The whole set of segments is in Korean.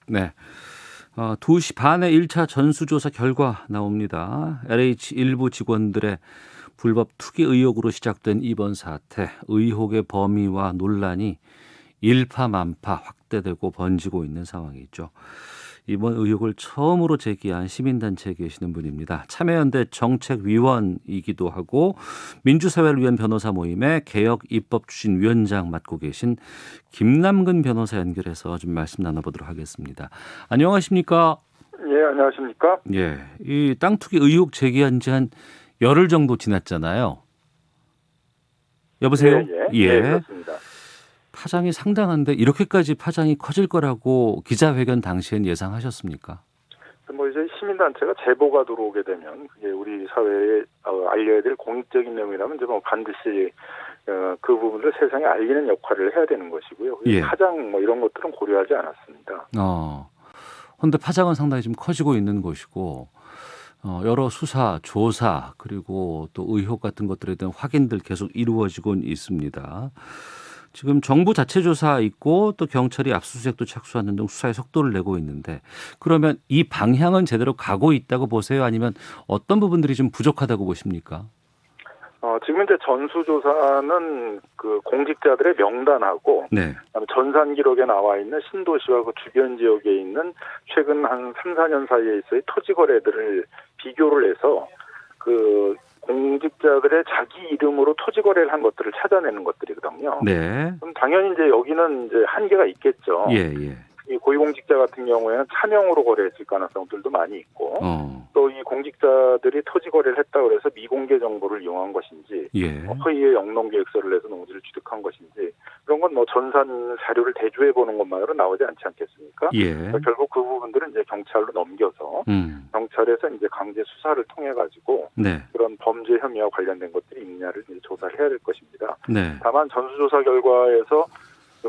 네. 2시 반에 1차 전수조사 결과 나옵니다. LH 일부 직원들의 불법 투기 의혹으로 시작된 이번 사태, 의혹의 범위와 논란이 일파만파 확대되고 번지고 있는 상황이죠. 이번 의혹을 처음으로 제기한 시민단체에 계시는 분입니다. 참여연대 정책위원이기도 하고 민주사회를 위한 변호사 모임의 개혁입법추진위원장 맡고 계신 김남근 변호사 연결해서 좀 말씀 나눠보도록 하겠습니다. 안녕하십니까? 예, 안녕하십니까? 예, 이 땅 투기 의혹 제기한 지 한 열흘 정도 지났잖아요. 여보세요? 예, 그렇습니다. 파장이 상당한데 이렇게까지 파장이 커질 거라고 기자회견 당시엔 예상하셨습니까? 뭐 이제 시민단체가 제보가 들어오게 되면 그게 우리 사회에 알려야 될 공익적인 내용이라면 이제 뭐 반드시 그 부분을 세상에 알리는 역할을 해야 되는 것이고요. 예. 파장 뭐 이런 것들은 고려하지 않았습니다. 그런데 파장은 상당히 좀 커지고 있는 것이고 여러 수사, 조사 그리고 또 의혹 같은 것들에 대한 확인들 계속 이루어지고 있습니다. 지금 정부 자체 조사 있고 또 경찰이 압수수색도 착수하는 등 수사에 속도를 내고 있는데 그러면 이 방향은 제대로 가고 있다고 보세요? 아니면 어떤 부분들이 좀 부족하다고 보십니까? 지금 이제 전수조사는 그 공직자들의 명단하고 네. 전산 기록에 나와 있는 신도시와 그 주변 지역에 있는 최근 한 3, 4년 사이에 있어의 토지 거래들을 비교를 해서 그 공직자들의 자기 이름으로 토지 거래를 한 것들을 찾아내는 것들이거든요. 네. 그럼 당연히 이제 여기는 이제 한계가 있겠죠. 예. 이 고위공직자 같은 경우에는 차명으로 거래했을 가능성들도 많이 있고 또 이 공직자들이 토지 거래를 했다고 해서 미공개 정보를 이용한 것인지 허위의 영농 계획서를 내서 농지를 취득한 것인지 그런 건 뭐 전산 사료를 대조해 보는 것만으로 나오지 않지 않겠습니까? 그러니까 결국 그 부분들은 이제 경찰로 넘겨서 경찰에서 이제 강제 수사를 통해 가지고 그런 범죄 혐의와 관련된 것들이 있느냐를 이제 조사를 해야 될 것입니다. 다만 전수조사 결과에서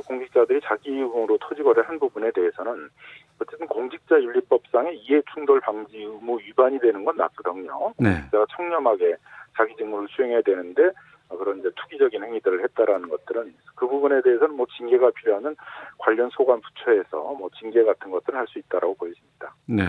공직자들이 자기 이름으로 토지 거래를 한 부분에 대해서는 어쨌든 공직자윤리법상의 이해충돌 방지 의무 위반이 되는 건 맞거든요. 공직자가 청렴하게 자기 직무를 수행해야 되는데 그런 이제 투기적인 행위들을 했다라는 것들은 그 부분에 대해서는 뭐 징계가 필요하면 관련 소관 부처에서 뭐 징계 같은 것들을 할 수 있다라고 보여집니다. 네.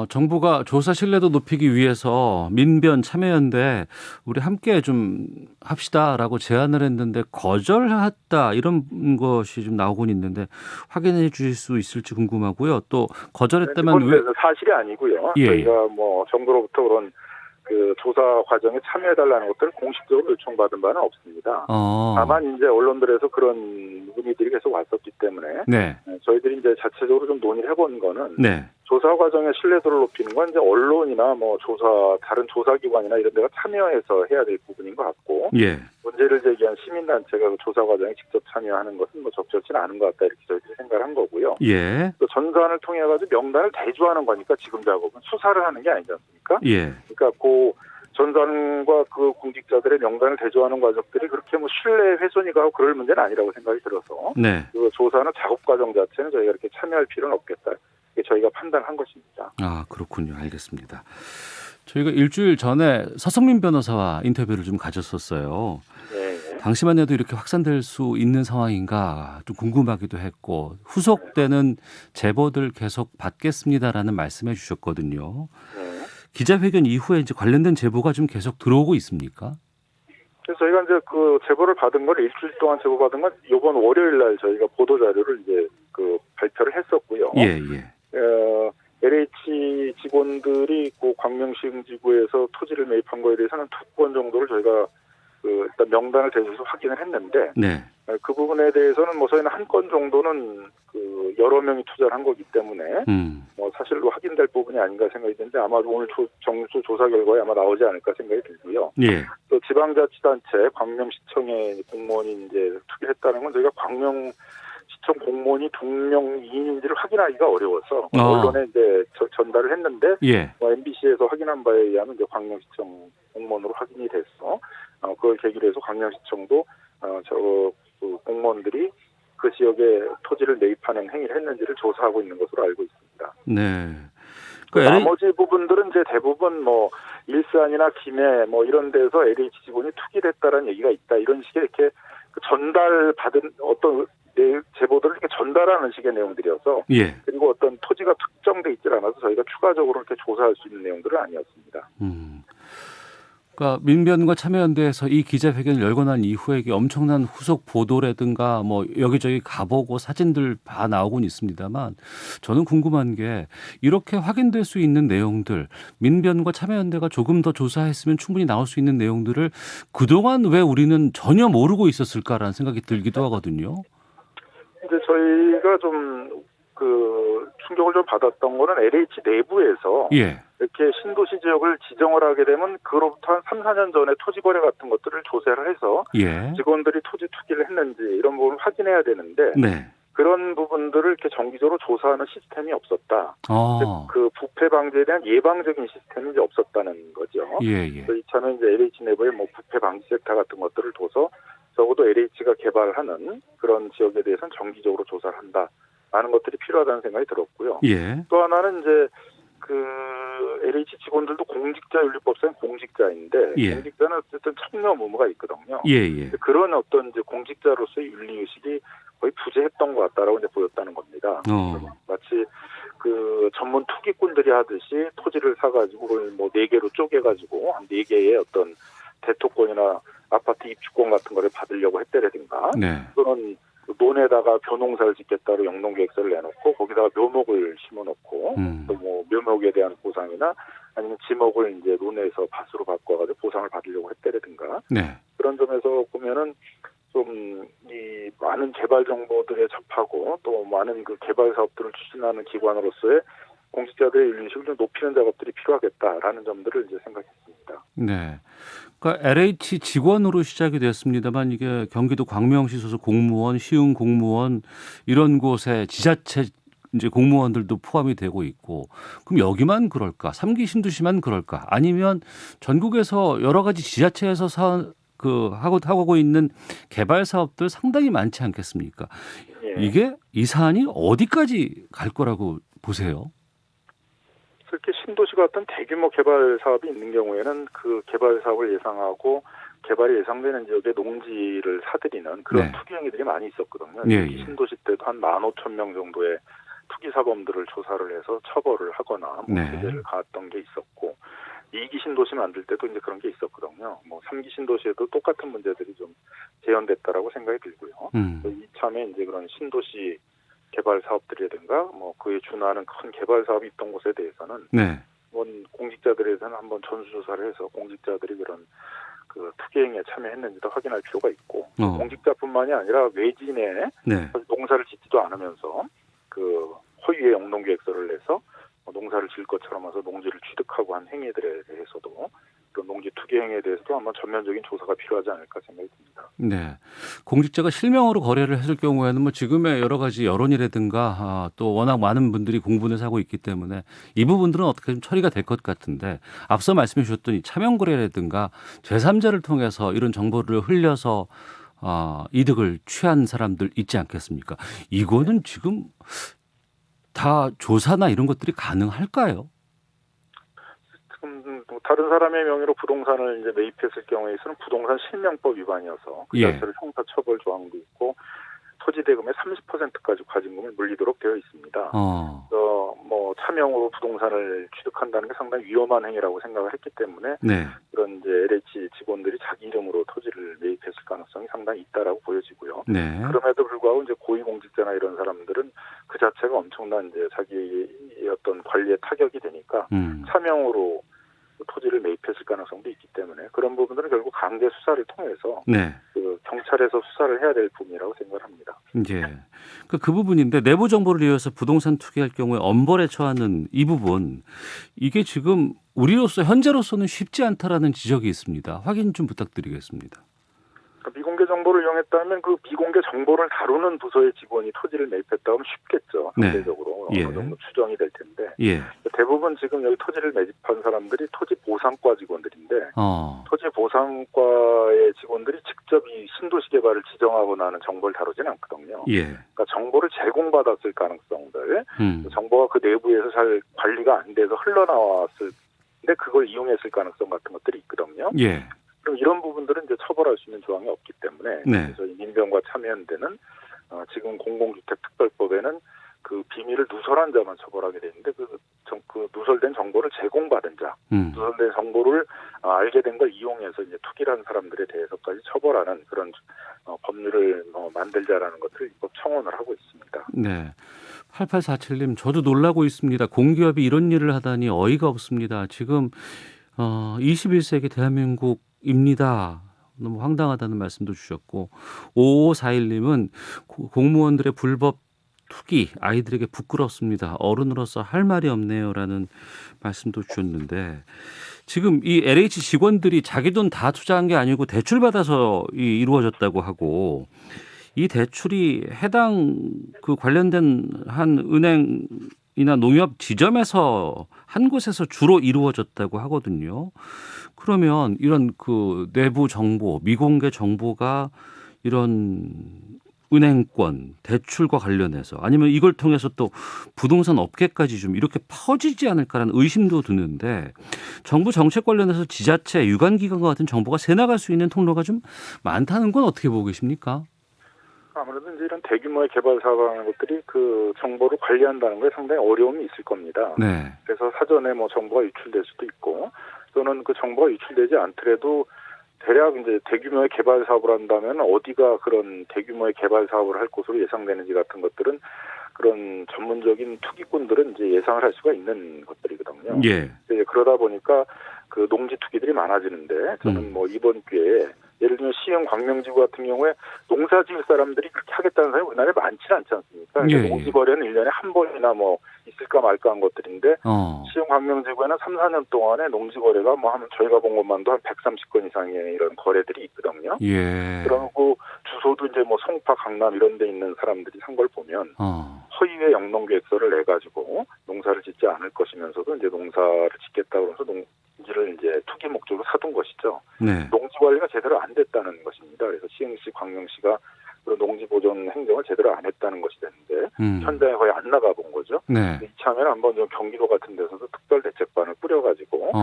정부가 조사 신뢰도 높이기 위해서 민변 참여연대 우리 함께 좀 합시다라고 제안을 했는데 거절했다 이런 것이 좀 나오곤 있는데 확인해 주실 수 있을지 궁금하고요. 또 거절했다면 왜? 사실이 아니고요. 저희가 뭐 정부로부터 그런 그 조사 과정에 참여해달라는 것들을 공식적으로 요청받은 바는 없습니다. 다만 이제 언론들에서 그런 문의들이 계속 왔었기 때문에 저희들이 이제 자체적으로 좀 논의를 해본 거는 조사 과정의 신뢰도를 높이는 건 이제 언론이나 뭐 다른 조사기관이나 이런 데가 참여해서 해야 될 부분인 것 같고 문제를 제기한 시민단체가 그 조사 과정에 직접 참여하는 것은 뭐 적절치는 않은 것 같다 이렇게 저희들이 생각을 한 거고요. 또 전산을 통해 가지고 명단을 대조하는 거니까 지금 작업은 수사를 하는 게 아니지 않습니까? 그러니까 그 전산과 그 공직자들의 명단을 대조하는 과정들이 그렇게 뭐 신뢰 훼손이 가고 그럴 문제는 아니라고 생각이 들어서 그 조사는 작업 과정 자체는 저희가 이렇게 참여할 필요는 없겠다. 이게 저희가 판단한 것입니다. 그렇군요. 알겠습니다. 저희가 일주일 전에 서성민 변호사와 인터뷰를 좀 가졌었어요. 당시만 해도 이렇게 확산될 수 있는 상황인가 좀 궁금하기도 했고 후속되는 제보들 계속 받겠습니다라는 말씀해 주셨거든요. 기자회견 이후에 이제 관련된 제보가 좀 계속 들어오고 있습니까? 그래서 저희가 이제 그 제보를 받은 걸 일주일 동안 제보받은 건 이번 월요일 날 저희가 보도 자료를 이제 그 발표를 했었고요. LH 직원들이 그 광명시흥지구에서 토지를 매입한 거에 대해서는 2건 정도를 저희가 일단 명단을 대조해서 확인을 했는데 그 부분에 대해서는 뭐 저희는 1건 정도는 그 여러 명이 투자를 한 거기 때문에 뭐 사실로 확인될 부분이 아닌가 생각이 드는데 아마 오늘 정수 조사 결과에 아마 나오지 않을까 생각이 들고요. 또 지방자치단체 광명시청의 공무원이 이제 투기했다는 건 저희가 광명시청 공무원이 2명인지를 확인하기가 어려워서 언론에 이제 전달을 했는데 MBC에서 확인한 바에 의하면 이제 광명시청 공무원으로 확인이 됐어. 그걸 계기로 해서 광명시청도 그 공무원들이 그 지역에 토지를 매입하는 행위를 했는지를 조사하고 있는 것으로 알고 있습니다. 나머지 부분들은 이제 대부분 뭐 일산이나 김해 뭐 이런 데서 LH 직원이 투기를 했다라는 얘기가 있다 이런 식의 이렇게 전달받은 어떤 제보들을 이렇게 전달하는 식의 내용들이어서 예. 그리고 어떤 토지가 특정돼 있질 않아서 저희가 추가적으로 이렇게 조사할 수 있는 내용들은 아니었습니다. 그러니까 민변과 참여연대에서 이 기자회견을 열고 난 이후에 이게 엄청난 후속 보도라든가 뭐 여기저기 가보고 사진들 다 나오곤 있습니다만 저는 궁금한 게 이렇게 확인될 수 있는 내용들 민변과 참여연대가 조금 더 조사했으면 충분히 나올 수 있는 내용들을 그동안 왜 우리는 전혀 모르고 있었을까라는 생각이 들기도 하거든요. 이제 저희가 좀 충격을 좀 받았던 거는 LH 내부에서 예. 이렇게 신도시 지역을 지정을 하게 되면 그로부터 한 3, 4년 전에 토지 거래 같은 것들을 조사를 해서 예. 직원들이 토지 투기를 했는지 이런 부분을 확인해야 되는데 네. 그런 부분들을 이렇게 정기적으로 조사하는 시스템이 없었다. 아. 그 부패 방지에 대한 예방적인 시스템이 이제 없었다는 거죠. 예. 그래서 이참에 이제 LH 내부에 뭐 부패 방지 센터 같은 것들을 둬서 적어도 LH가 개발하는 그런 지역에 대해서는 정기적으로 조사를 한다라는 것들이 필요하다는 생각이 들었고요. 예. 또 하나는 이제 LH 직원들도 공직자윤리법상 공직자인데 예. 공직자는 어쨌든 참여 의무가 있거든요. 예. 그런 어떤 이제 공직자로서의 윤리 의식이 거의 부재했던 것 같다라고 이제 보였다는 겁니다. 마치 전문 투기꾼들이 하듯이 토지를 사가지고 그걸 뭐 4개로 쪼개가지고 한 4개의 어떤 대토권이나 아파트 입주권 같은 거를 받으려고 했다라든가 네. 또는 논에다가 벼농사를 짓겠다고 영농계획서를 내놓고 거기다가 묘목을 심어놓고 또 뭐 묘목에 대한 보상이나 아니면 지목을 이제 논에서 밭으로 바꿔가지고 보상을 받으려고 했다라든가 네. 그런 점에서 보면은 좀 이 많은 개발 정보들에 접하고 또 많은 그 개발 사업들을 추진하는 기관으로서의 공직자들의 윤리식을 좀 높이는 작업들이 필요하겠다라는 점들을 이제 생각했습니다. 네. 그러니까 LH 직원으로 시작이 됐습니다만 이게 경기도 광명시 소속 공무원, 시흥 공무원 이런 곳에 지자체 이제 공무원들도 포함이 되고 있고 그럼 여기만 그럴까? 3기 신도시만 그럴까? 아니면 전국에서 여러 가지 지자체에서 하고 있는 개발 사업들 상당히 많지 않겠습니까? 예. 이게 이 사안이 어디까지 갈 거라고 보세요? 이렇게 신도시가 어떤 대규모 개발 사업이 있는 경우에는 그 개발 사업을 예상하고 개발이 예상되는 지역에 농지를 사들이는 그런 네. 투기 행위들이 많이 있었거든요. 예. 신도시 때도 한 15,000명 정도의 투기 사범들을 조사를 해서 처벌을 하거나 네. 제재를 가했던 게 있었고 2기 신도시 만들 때도 이제 그런 게 있었거든요. 3기 신도시에도 똑같은 문제들이 좀 재현됐다라고 생각이 들고요. 이참에 이제 그런 신도시 개발 사업들이라든가 그에 준하는 큰 개발 사업이 있던 곳에 대해서는 네. 공직자들에 대해서는 한번 전수조사를 해서 공직자들이 그런 투기 행위에 참여했는지도 확인할 필요가 있고 공직자뿐만이 아니라 외진에 네. 농사를 짓지도 않으면서 허위의 영농계획서를 내서 농사를 지을 것처럼 해서 농지를 취득하고 한 행위들에 대해서도 그런 농지 투기 행위에 대해서도 한번 전면적인 조사가 필요하지 않을까 생각이 듭니다. 네, 공직자가 실명으로 거래를 했을 경우에는 뭐 지금의 여러 가지 여론이라든가 또 워낙 많은 분들이 공분해서 하고 있기 때문에 이 부분들은 어떻게 좀 처리가 될 것 같은데 앞서 말씀해 주셨던 이 차명 거래라든가 제3자를 통해서 이런 정보를 흘려서 이득을 취한 사람들 있지 않겠습니까? 이거는 지금 다 조사나 이런 것들이 가능할까요? 다른 사람의 명의로 부동산을 이제 매입했을 경우에서는 부동산 실명법 위반이어서 그 자체로 형사처벌 조항도 있고 토지 대금의 30%까지 과징금을 물리도록 되어 있습니다. 차명으로 부동산을 취득한다는 게 상당히 위험한 행위라고 생각을 했기 때문에 네. 그런 이제 LH 직원들이 자기 이름으로 토지를 매입했을 가능성이 상당히 있다라고 보여지고요. 네. 그럼에도 불구하고 이제 고위공직자나 이런 사람들은 그 자체가 엄청난 이제 자기의 어떤 관리에 타격이 되니까 차명으로 토지를 매입했을 가능성도 있기 때문에 그런 부분들은 결국 강제 수사를 통해서 네. 경찰에서 수사를 해야 될 부분이라고 생각을 합니다. 예. 그 부분인데 내부 정보를 이용해서 부동산 투기할 경우에 엄벌에 처하는 이 부분 이게 지금 우리로서 현재로서는 쉽지 않다라는 지적이 있습니다. 확인 좀 부탁드리겠습니다. 미공개 정보를 이용했다면 그 미공개 정보를 다루는 부서의 직원이 토지를 매입했다 하면 쉽겠죠. 상대적으로 네. 어느 정도 추정이 될 텐데 예. 대부분 지금 여기 토지를 매집한 사람들이 토지 보상과 직원들인데 토지 보상과의 직원들이 직접 이 신도시 개발을 지정하거나 하는 정보를 다루지는 않거든요. 예. 그러니까 정보를 제공받았을 가능성들, 정보가 그 내부에서 잘 관리가 안 돼서 흘러나왔을 때 그걸 이용했을 가능성 같은 것들이 있거든요. 예. 그럼 이런 부분들은 이제 처벌할 수 있는 조항이 없기 때문에 네. 그래서 이 민변과 참여연대는 지금 공공주택특별법에는 그 비밀을 누설한 자만 처벌하게 되는데 그 누설된 정보를 제공받은 자, 누설된 정보를 알게 된 걸 이용해서 이제 투기를 한 사람들에 대해서까지 처벌하는 그런 법률을 만들자라는 것을 입법 청원을 하고 있습니다. 네. 8847님, 저도 놀라고 있습니다. 공기업이 이런 일을 하다니 어이가 없습니다. 지금 21세기 대한민국입니다. 너무 황당하다는 말씀도 주셨고, 5541님은 공무원들의 불법 투기 아이들에게 부끄럽습니다. 어른으로서 할 말이 없네요라는 말씀도 주셨는데, 지금 이 LH 직원들이 자기 돈 다 투자한 게 아니고 대출받아서 이루어졌다고 하고, 이 대출이 해당 그 관련된 한 은행이나 농협 지점에서 한 곳에서 주로 이루어졌다고 하거든요. 그러면 이런 그 내부 정보, 미공개 정보가 이런 은행권, 대출과 관련해서 아니면 이걸 통해서 또 부동산 업계까지 좀 이렇게 퍼지지 않을까라는 의심도 드는데, 정부 정책 관련해서 지자체, 유관기관과 같은 정보가 새나갈 수 있는 통로가 좀 많다는 건 어떻게 보고 계십니까? 아무래도 이제 이런 대규모의 개발 사업하는 것들이 그 정보를 관리한다는 거에 상당히 어려움이 있을 겁니다. 네. 그래서 사전에 뭐 정보가 유출될 수도 있고 또는 그 정보가 유출되지 않더라도 대략 이제 대규모의 개발 사업을 한다면 어디가 그런 대규모의 개발 사업을 할 곳으로 예상되는지 같은 것들은 그런 전문적인 투기꾼들은 이제 예상을 할 수가 있는 것들이거든요. 예. 이제 그러다 보니까 그 농지 투기들이 많아지는데 저는 뭐 이번 기회에 예를 들면 시흥 광명지구 같은 경우에 농사 지을 사람들이 그렇게 하겠다는 사람이 우리나라에 많지는 않지 않습니까? 예, 농지 거래는 1년에 한 번이나 뭐 있을까 말까 한 것들인데 시흥 광명지구에는 3, 4년 동안에 농지 거래가 뭐 하면 저희가 본 것만도 한 130건 이상의 이런 거래들이 있거든요. 예. 그리고 주소도 이제 뭐 송파, 강남 이런 데 있는 사람들이 산 걸 보면 허위의 영농계획서를 내 가지고 농사를 짓지 않을 것이면서도 이제 농사를 짓겠다고 해서 농지를 이제 투기 목적으로 사둔 것이죠. 네. 농지 관리가 제대로 안 됐다는 것입니다. 그래서 시흥시, 광명시가 그런 농지 보존 행정을 제대로 안 했다는 것이 되는데 현장에 거의 안 나가본 거죠. 네. 이참에 한번 좀 경기도 같은 데서도 특별대책반을 꾸려가지고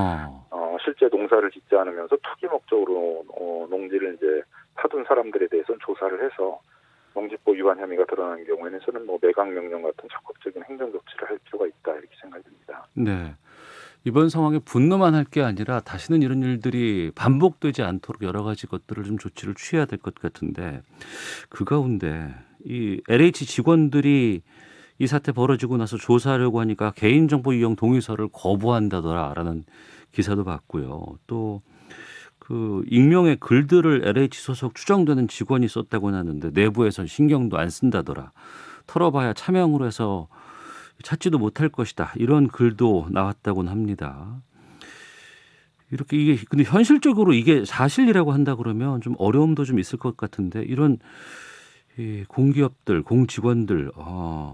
실제 농사를 짓지 않으면서 투기 목적으로 농지를 이제 사둔 사람들에 대해서는 조사를 해서 농지법 위반 혐의가 드러나는 경우에는 저는 뭐 매각 명령 같은 적극적인 행정 조치를 할 필요가 있다 이렇게 생각이 듭니다. 네. 이번 상황에 분노만 할 게 아니라 다시는 이런 일들이 반복되지 않도록 여러 가지 것들을 좀 조치를 취해야 될 것 같은데, 그 가운데 이 LH 직원들이 이 사태 벌어지고 나서 조사하려고 하니까 개인정보 이용 동의서를 거부한다더라라는 기사도 봤고요. 또 그 익명의 글들을 LH 소속 추정되는 직원이 썼다고 하는데 내부에선 신경도 안 쓴다더라. 털어봐야 차명으로 해서 찾지도 못할 것이다. 이런 글도 나왔다고는 합니다. 이렇게 이게 근데 현실적으로 이게 사실이라고 한다 그러면 좀 어려움도 좀 있을 것 같은데, 이런 이 공기업들, 공직원들,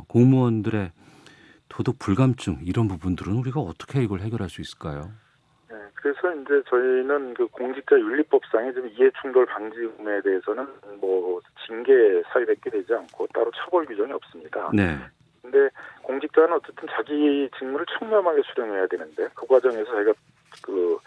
공무원들의 도덕 불감증 이런 부분들은 우리가 어떻게 이걸 해결할 수 있을까요? 네, 그래서 이제 저희는 그 공직자윤리법상의 좀 이해충돌 방지금에 대해서는 뭐 징계 사유밖에 되지 않고 따로 처벌 규정이 없습니다. 네. 근데 공직자는 어쨌든 자기 직무를 청렴하게 수령해야 되는데 그 과정에서 자기가 그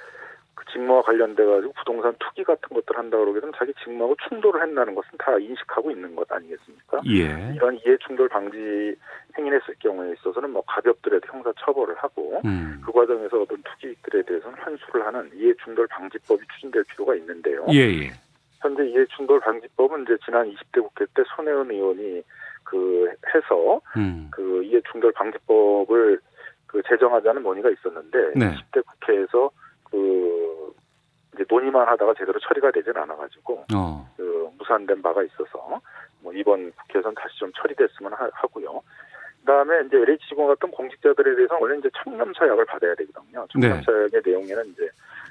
직무와 관련돼 가지고 부동산 투기 같은 것들 한다 그러게 되면 자기 직무하고 충돌을 한다는 것은 다 인식하고 있는 것 아니겠습니까? 예. 이런 이해충돌 방지 행위를 했을 경우에 있어서는 뭐 가볍더라도 형사 처벌을 하고 그 과정에서 얻은 투기익들에 대해서는 환수를 하는 이해충돌 방지법이 추진될 필요가 있는데요. 예. 현재 이해충돌 방지법은 이제 지난 20대 국회 때 손혜원 의원이 해서 그 이해충돌 방지법을 제정하자는 논의가 있었는데 네. 20대 국회에서 이제 논의만 하다가 제대로 처리가 되지는 않아가지고 무산된 바가 있어서 뭐 이번 국회에서는 다시 좀 처리됐으면 하고요. 그다음에 이제 LH 직원 같은 공직자들에 대해서는 원래 이제 청렴서약을 받아야 되거든요. 청렴서약의 내용에는 이제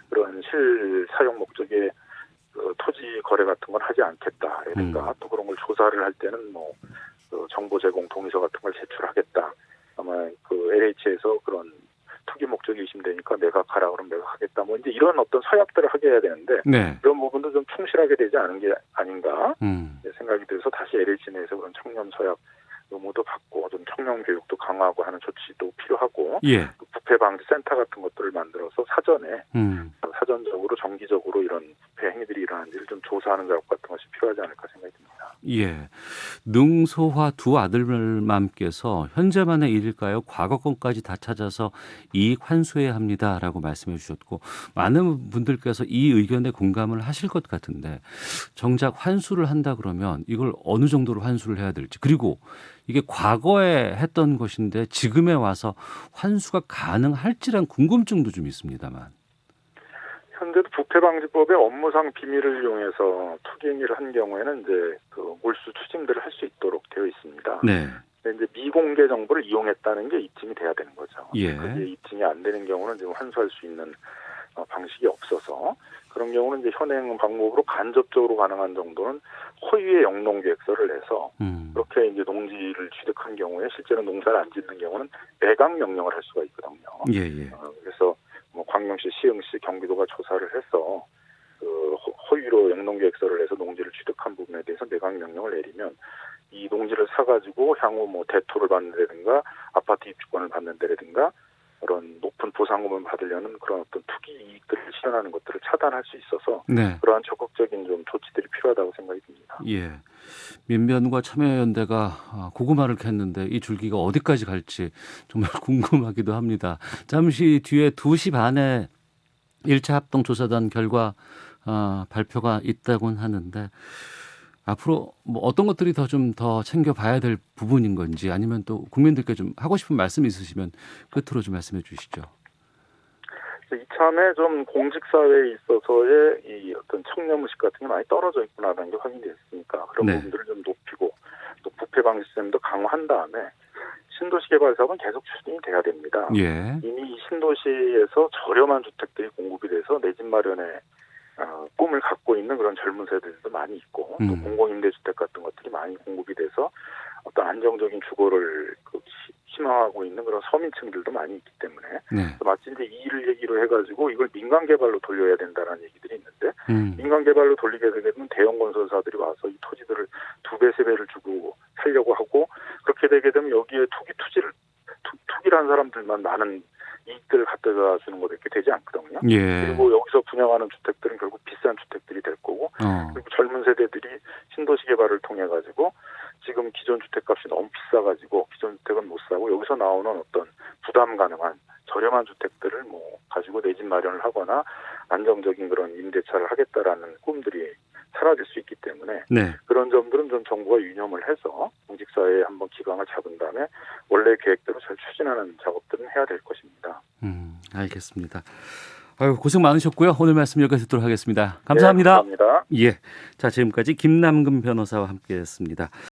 그런 실사용 목적의 토지 거래 같은 건 하지 않겠다라든가 또 그런 걸 조사를 할 때는 뭐 정보 제공 동의서 같은 걸 제출하겠다. 아마 LH에서 그런 투기 목적이 의심되니까 매각하라 그러면 매각하겠다. 뭐 이제 이런 어떤 서약들을 하게 해야 되는데 네. 이런 부분도 좀 충실하게 되지 않은 게 아닌가 생각이 들어서 다시 LH 내에서 그런 청렴 서약 의무도 받고 좀 청렴 교육도 강화하고 하는 조치도 필요하고 예. 부패 방지 센터 같은 것들을 만들어서 사전에 사전적으로 정기적으로 이런 부패 행위들이 일어나는지를 좀 조사하는 작업 같은 것이 필요하지 않을까 생각이 듭니다. 예. 능소화 두 아들맘께서 현재만의 일일까요? 과거 건까지 다 찾아서 이익 환수해야 합니다라고 말씀해 주셨고 많은 분들께서 이 의견에 공감을 하실 것 같은데 정작 환수를 한다 그러면 이걸 어느 정도로 환수를 해야 될지 그리고 이게 과거에 했던 것인데 지금에 와서 환수가 가능할지란 궁금증도 좀 있습니다만. 현재도 부패방지법의 업무상 비밀을 이용해서 투기 행위를 한 경우에는 이제 그 몰수 추징들을 할 수 있도록 되어 있습니다. 네. 근데 이제 미공개 정보를 이용했다는 게 입증이 돼야 되는 거죠. 예. 그게 입증이 안 되는 경우는 지금 환수할 수 있는 방식이 없어서 그런 경우는 이제 현행 방법으로 간접적으로 가능한 정도는 허위의 영농 계획서를 내서 그렇게 이제 농지를 취득한 경우에 실제로 농사를 안 짓는 경우는 매각 명령을 할 수가 있거든요. 예. 그래서 뭐 광명시, 시흥시, 경기도가 조사를 해서 그 허위로 영농계획서를 내서 농지를 취득한 부분에 대해서 매각 명령을 내리면 이 농지를 사가지고 향후 뭐 대토를 받는다든가 아파트 입주권을 받는다든가 그런 높은 보상금을 받으려는 그런 어떤 투기 이익들을 실현하는 것들을 차단할 수 있어서 네. 그러한 적극적인 좀 조치들이 필요하다고 생각이 듭니다. 예. 민변과 참여연대가 고구마를 캤는데 이 줄기가 어디까지 갈지 정말 궁금하기도 합니다. 잠시 뒤에 2시 반에 1차 합동조사단 결과 발표가 있다고는 하는데 앞으로 뭐 어떤 것들이 좀 더 챙겨봐야 될 부분인 건지 아니면 또 국민들께 좀 하고 싶은 말씀 있으시면 끝으로 좀 말씀해 주시죠. 이참에 좀 공직사회에 있어서의 이 어떤 청렴의식 같은 게 많이 떨어져 있구나라는 게 확인됐으니까 그런 네. 부분들을 좀 높이고 또 부패 방지 시스템도 강화한 다음에 신도시 개발 사업은 계속 추진이 돼야 됩니다. 예. 이미 이 신도시에서 저렴한 주택들이 공급이 돼서 내 집 마련에 꿈을 갖고 있는 그런 젊은 세대들도 많이 있고 또 공공임대주택 같은 것들이 많이 공급이 돼서 어떤 안정적인 주거를 희망하고 있는 그런 서민층들도 많이 있기 때문에 네. 마치 이제 이 일을 얘기로 해가지고 이걸 민간 개발로 돌려야 된다는 얘기들이 있는데 민간 개발로 돌리게 되면 대형 건설사들이 와서 이 토지들을 2배, 3배를 주고 살려고 하고 그렇게 되게 되면 여기에 투기라는 사람들만 많은 이익들을 갖다가 주는 것밖에 되지 않거든요. 예. 그리고 여기서 분양하는 주택들은 결국 비싼 주택들이 될 거고 그리고 젊은 세대들이 신도시 개발을 통해 가지고 지금 기존 주택값이 너무 비싸가지고 기존 주택은 못 사고 여기서 나오는 어떤 부담 가능한 저렴한 주택들을 뭐 가지고 내 집 마련을 하거나 안정적인 그런 임대차를 하겠다라는 꿈들이 사라질 수 있기 때문에 네. 그런 점들은 좀 정부가 유념을 해서 공직사회에 한번 기강을 잡은 다음에 원래 계획대로 잘 추진하는 작업들은 해야 될 것입니다. 알겠습니다. 아유, 고생 많으셨고요. 오늘 말씀 여기까지 듣도록 하겠습니다. 감사합니다. 네, 감사합니다. 예. 자, 지금까지 김남근 변호사와 함께했습니다.